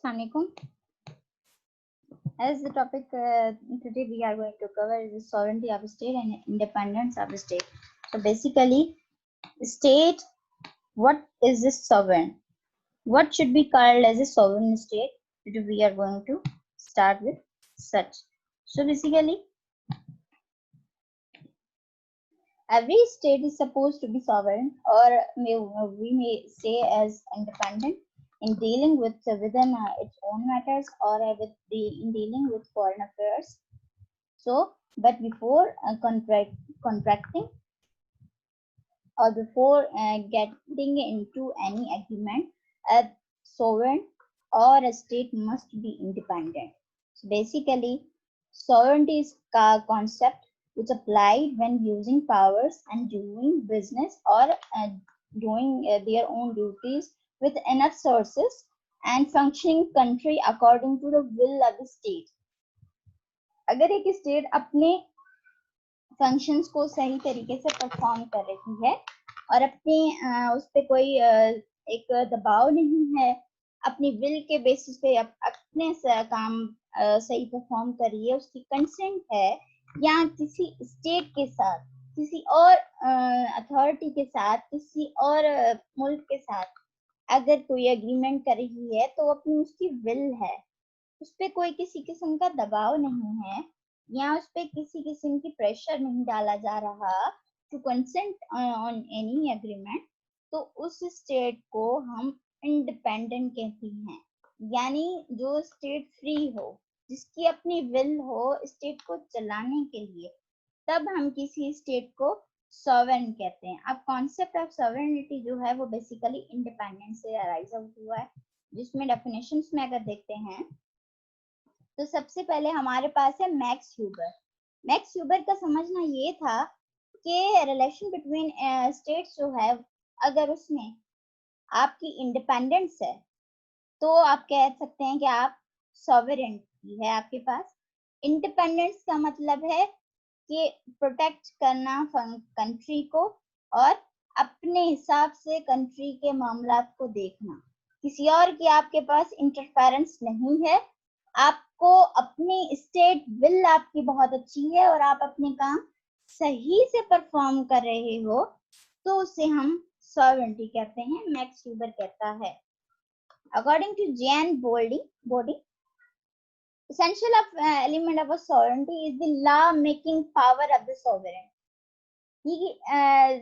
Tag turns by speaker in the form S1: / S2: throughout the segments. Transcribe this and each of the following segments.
S1: Assalamualaikum. As the topic today we are going to cover is the sovereignty of a state and independence of a state. So basically, state, what is this sovereign? What should be called as a sovereign state? Today we are going to start with such. So basically, every state is supposed to be sovereign, or we may say as independent in dealing with within its own matters, or in dealing with foreign affairs. So, but before contracting or before getting into any agreement, a sovereign or a state must be independent. So basically, sovereignty is a concept which applied when using powers and doing business or doing their own duties with enough sources and functioning country according to the will of the state. अगर एक state अपने functions को सही तरीके से perform कर रही है और अपनी उस पे कोई एक दबाव नहीं है, अपनी विल के बेसिस पे अपने काम सही परफॉर्म कर रही है, उसकी कंसेंट है, या किसी स्टेट के साथ, किसी और अथॉरिटी के साथ, किसी और मुल्क के साथ अगर कोई एग्रीमेंट कर रही है तो अपनी उसकी विल है, उस पे कोई किसी किस्म का दबाव नहीं है या उस पे किसी किस्म की प्रेशर नहीं डाला जा रहा to consent on any agreement, तो उस स्टेट को हम इंडिपेंडेंट कहते हैं। यानी जो स्टेट फ्री हो, जिसकी अपनी विल हो स्टेट को चलाने के लिए, तब हम किसी स्टेट को सॉवरेन कहते हैं। अब कॉन्सेप्ट ऑफ सॉवरेनिटी जो है वो बेसिकली इंडिपेंडेंस से अराइज आउट हुआ है, जिसमें डेफिनेशंस में अगर देखते हैं तो सबसे पहले हमारे पास है मैक्स ह्यूबर। मैक्स ह्यूबर का समझना ये था कि रिलेशन बिटवीन स्टेट्स जो है, अगर उसमें आपकी इंडिपेंडेंस है तो आप कह सकते हैं कि आप सॉवरेनिटी है आपके पास। इंडिपेंडेंस का मतलब है कि प्रोटेक्ट करना कंट्री को और अपने हिसाब से कंट्री के मामलात को देखना, किसी और की आपके पास इंटरफेरेंस नहीं है, आपको अपनी स्टेट विल आपकी बहुत अच्छी है और आप अपने काम सही से परफॉर्म कर रहे हो, तो उसे हम सॉवरेनिटी कहते हैं, मैक्स ह्यूबर कहता है। According to Jean Bodin, essential element of a sovereignty is the law making power of the sovereign. He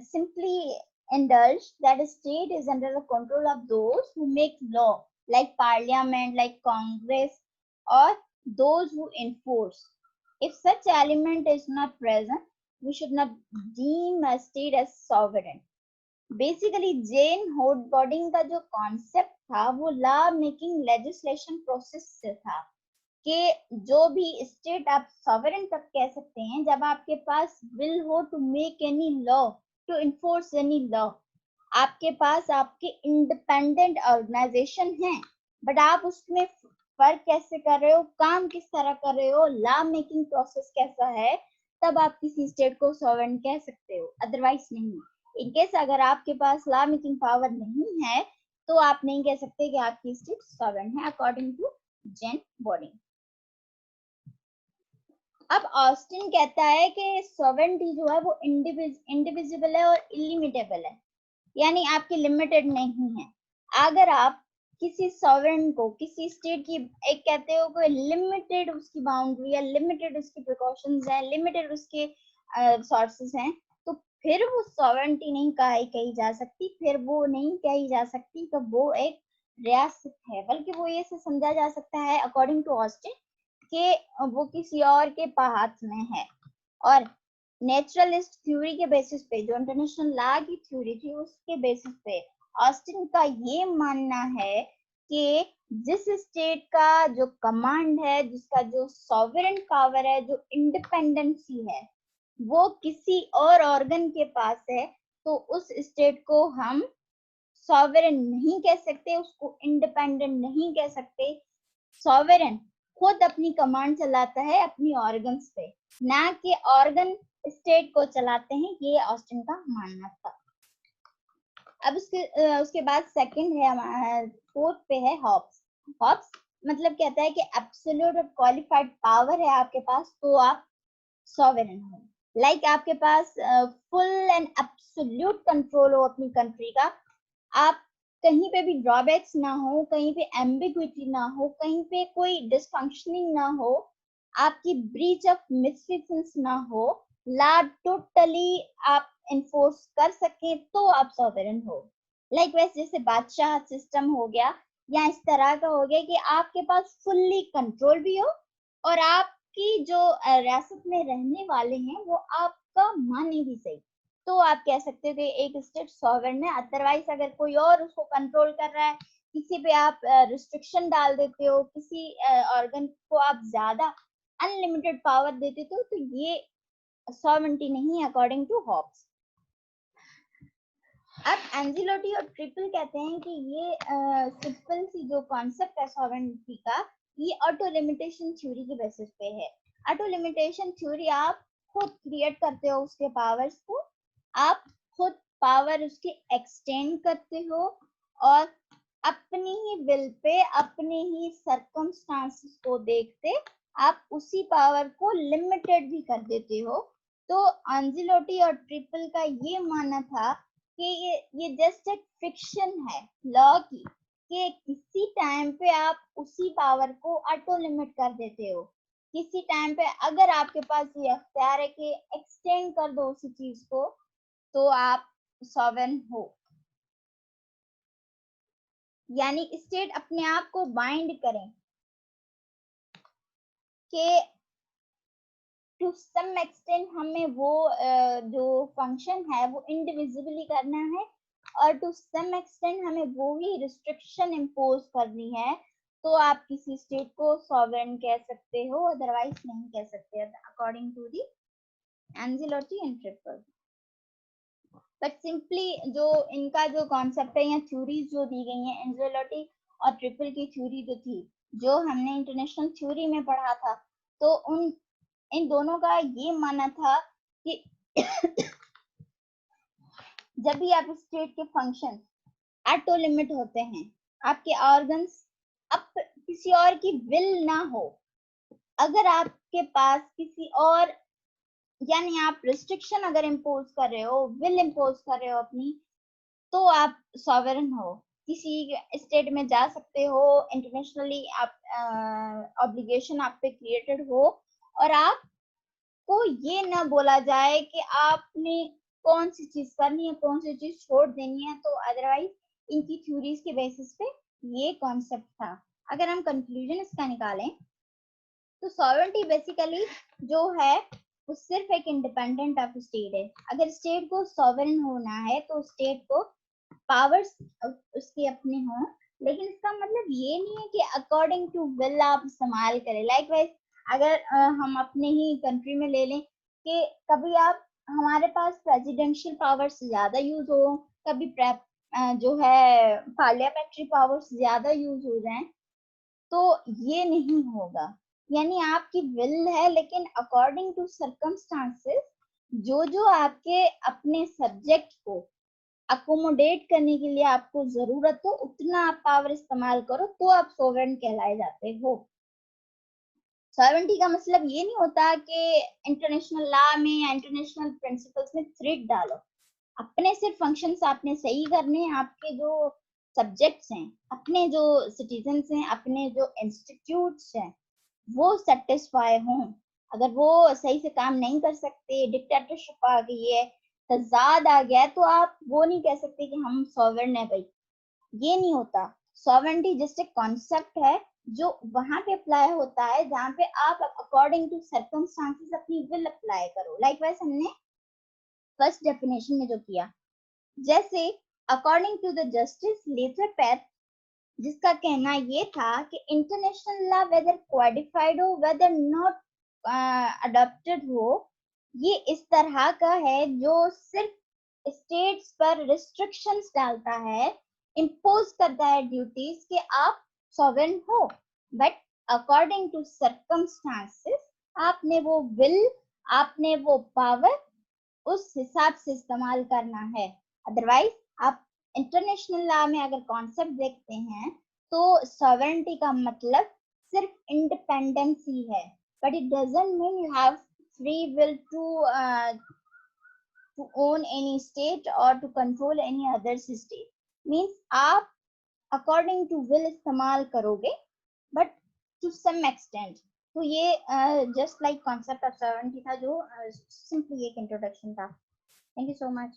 S1: simply indulged that a state is under the control of those who make law, like parliament, like Congress, or those who enforce. If such element is not present, we should not deem a state as sovereign. Basically Jean होडबॉडिंग का जो concept था वो law making legislation process से था कि जो भी स्टेट आप सॉवरेन तब कह सकते हैं जब आपके पास विल हो to make any law, to enforce any law. आपके पास आपके इंडिपेंडेंट ऑर्गेनाइजेशन है, बट आप उसमें वर्क कैसे कर रहे हो, काम किस तरह कर रहे हो, लॉ मेकिंग प्रोसेस कैसा है, तब आप किसी स्टेट को सॉवरेन कह सकते हो, अदरवाइज नहीं। इनकेस अगर आपके पास लॉ मेकिंग पावर नहीं है तो आप नहीं कह सकते कि आपकी स्टेट सॉवरेन है, अकॉर्डिंग टू जेन बोडी। अब ऑस्टिन कहता है कि सॉवरेनिटी जो है वो इंडिविजिबल है और इलिमिटेबल है, यानी आपकी लिमिटेड नहीं है। अगर आप किसी सॉवरेन को, किसी स्टेट की एक कहते हो कोई लिमिटेड उसकी बाउंड्री है, लिमिटेड उसकी प्रिकॉशंस है, लिमिटेड उसके सोर्सेस हैं, तो फिर वो सॉवरेनिटी नहीं कही जा सकती, फिर वो नहीं कही जा सकती कि वो एक रियासत है, बल्कि वो ये से समझा जा सकता है अकॉर्डिंग टू ऑस्टिन कि वो किसी और के हाथ में है। और नेचुरलिस्ट थ्योरी के बेसिस पे, जो इंटरनेशनल लॉ की थ्योरी थी, उसके बेसिस पे ऑस्टिन का ये मानना है कि जिस स्टेट का जो कमांड है, जिसका जो सॉवरेन पावर है, जो इंडिपेंडेंसी है, वो किसी और ऑर्गन के पास है, तो उस स्टेट को हम सॉवरेन नहीं कह सकते, उसको इंडिपेंडेंट नहीं कह सकते। सॉवरेन खुद अपनी कमांड चलाता है अपनी ऑर्गन्स पे, ना कि ऑर्गन स्टेट को चलाते हैं, ये ऑस्टिन का मानना था। अब उसके बाद सेकंड है हमारा, फोर्थ पे है हॉब्स। हॉब्स मतलब कहता है कि एब्सोल्यूट और क्वालिफाइड पावर है आपके पास, तो आप सॉवरेन हो। लाइक आपके पास फुल एंड एब्सोल्यूट कंट्रोल हो अपनी कंट्री का, आप कहीं पे भी ड्रॉबैक्स ना हो, कहीं पे एम्बिग्विटी ना हो, कहीं पे कोई डिसफंक्शनिंग ना हो, आपकी ब्रीच ऑफ मिसफिशंस ना हो, ला टोटली आप इन्फोर्स कर सके, तो आप सॉवरेन हो। लाइक वैसे जैसे बादशाह सिस्टम हो गया, या इस तरह का हो गया कि आपके पास फुल्ली कंट्रोल भी हो, और आपकी जो रियासत में रहने वाले हैं वो आपका माने भी सही, तो आप कह सकते हो कि एक स्टेट सॉवरेन है। अदरवाइज अगर कोई और उसको कंट्रोल कर रहा है, किसी पे आप रिस्ट्रिक्शन डाल देते हो, किसी ऑर्गन को आप ज्यादा अनलिमिटेड पावर देते हो, तो ये सॉवरेनिटी नहीं है अकॉर्डिंग टू हॉब्स। अब एंजिलोटी और ट्रिपल कहते हैं कि ये सिंपल सी जो कॉन्सेप्ट है सॉवरेनिटी का, ये ऑटो लिमिटेशन थ्योरी के बेसिस पे है। ऑटो लिमिटेशन थ्योरी, आप खुद क्रिएट करते हो उसके पावर्स को, आप खुद पावर उसकी एक्सटेंड करते हो, और अपनी ही विल पे, अपने ही सर्कमस्टांसेस को देखते आप उसी पावर को लिमिटेड भी कर देते हो। तो एंजिलोटी और ट्रिपल का ये मानना था कि ये जस्ट एक फिक्शन है लॉ की, कि किसी टाइम पे आप उसी पावर को ऑटो लिमिट कर देते हो, किसी टाइम पे अगर आपके पास ये अख्तियार है कि एक्सटेंड कर दो उसी चीज को, तो आप सॉवरेन हो। यानी स्टेट अपने आप को बाइंड करें कि टू सम एक्सटेंट हमें वो जो फंक्शन है वो इंडिविजिबली करना है, और टू सम एक्सटेंट हमें वो ही रिस्ट्रिक्शन इम्पोज करनी है, तो आप किसी स्टेट को सॉवरेन कह सकते हो, अदरवाइज नहीं कह सकते, अकॉर्डिंग टू दी एंजिलोटी एंड ट्रिपल। बट सिंपली जो इनका जो कॉन्सेप्ट है या थ्योरीज जो दी गई हैं, एंजिलोटी और ट्रिपल की थ्योरी जो थी, जो हमने इंटरनेशनल थ्योरी में पढ़ा था, तो उन इन दोनों का ये मानना था कि जब भी आप स्टेट के फंक्शन ऑटो लिमिट होते हैं, आपके ऑर्गन्स अब किसी और की विल ना हो, अगर आपके पास किसी और, यानी आप रिस्ट्रिक्शन अगर इम्पोज कर रहे हो, विल इम्पोज कर रहे हो अपनी, तो आप सॉवरेन हो। किसी स्टेट में जा सकते हो, इंटरनेशनली आप ऑब्लिगेशन आप पे क्रिएटेड हो, और आप को ये ना बोला जाए कि आपने कौन सी चीज करनी है, कौन सी चीज छोड़ देनी है। तो अदरवाइज इनकी थ्योरीज के बेसिस पे ये कॉन्सेप्ट था। अगर हम कंक्लूजन इसका निकालें, तो सॉवरेनिटी बेसिकली जो है वो सिर्फ एक इंडिपेंडेंट ऑफ स्टेट है। अगर स्टेट को सॉवरेन होना है तो स्टेट को पावर्स उसके अपने हों, लेकिन इसका मतलब ये नहीं है कि अकॉर्डिंग टू विल आप इस्तेमाल करें। लाइकवाइज अगर हम अपने ही कंट्री में ले लें कि कभी आप हमारे पास प्रेसिडेंशियल पावर्स ज्यादा यूज हो, कभी जो है पार्लियामेंट्री पावर्स ज्यादा यूज हो जाएं, तो ये नहीं होगा। यानी आपकी विल है, लेकिन अकॉर्डिंग टू सर्कमस्टांसेस जो जो आपके अपने सब्जेक्ट को अकोमोडेट करने के लिए आपको जरूरत हो, उतना आप पावर इस्तेमाल करो, तो आप सोवरेन कहलाए जाते हो। सॉवरेनिटी का मतलब ये नहीं होता कि इंटरनेशनल लॉ में या इंटरनेशनल प्रिंसिपल्स में थ्रेड डालो। अपने सिर्फ फंक्शंस आपने सही करने हैं, आपके जो सब्जेक्ट्स हैं, अपने जो सिटीजन्स हैं, अपने जो इंस्टीट्यूट्स हैं, वो सेटिस्फाई हों। अगर वो सही से काम नहीं कर सकते, डिक्टेटरशिप आ गई है, तजाद आ गया है, तो आप वो नहीं कह सकते कि हम सॉवरेन है भाई। ये नहीं होता। सॉवरेनिटी जस्ट एक कॉन्सेप्ट है जो वहां पे अप्लाई होता है जहाँ पे आप अकॉर्डिंग टू सर्कमस्टांसेस अपनी विल अप्लाई करो। लाइकवाइज हमने फर्स्ट डेफिनेशन में जो किया, जैसे अकॉर्डिंग टू द जस्टिस लेथर पैथ, जिसका कहना ये था कि इंटरनेशनल लॉ वेदर क्वाडिफाइड हो वेदर नॉट अडॉप्टेड हो, ये इस तरह का है जो सिर्फ स्टेट्स पर रिस्ट्रिक्शंस डालता है, इम्पोज करता है ड्यूटीज कि आप सॉवरेन हो, बट अकॉर्डिंग टू सर्कमस्टांसेस आपने वो विल, आपने वो पावर उस हिसाब से इस्तेमाल करना है। अदरवाइज आप इंटरनेशनल लॉ में अगर कॉन्सेप्ट देखते हैं, तो सॉवरेंटी का मतलब सिर्फ इंडिपेंडेंस ही है, but it doesn't mean you have free will to own any state or to control any other state. Means आप according to will इस्तेमाल करोगे, but to some extent. तो ये just like concept of sovereignty था, जो simply एक introduction था. Thank you so much.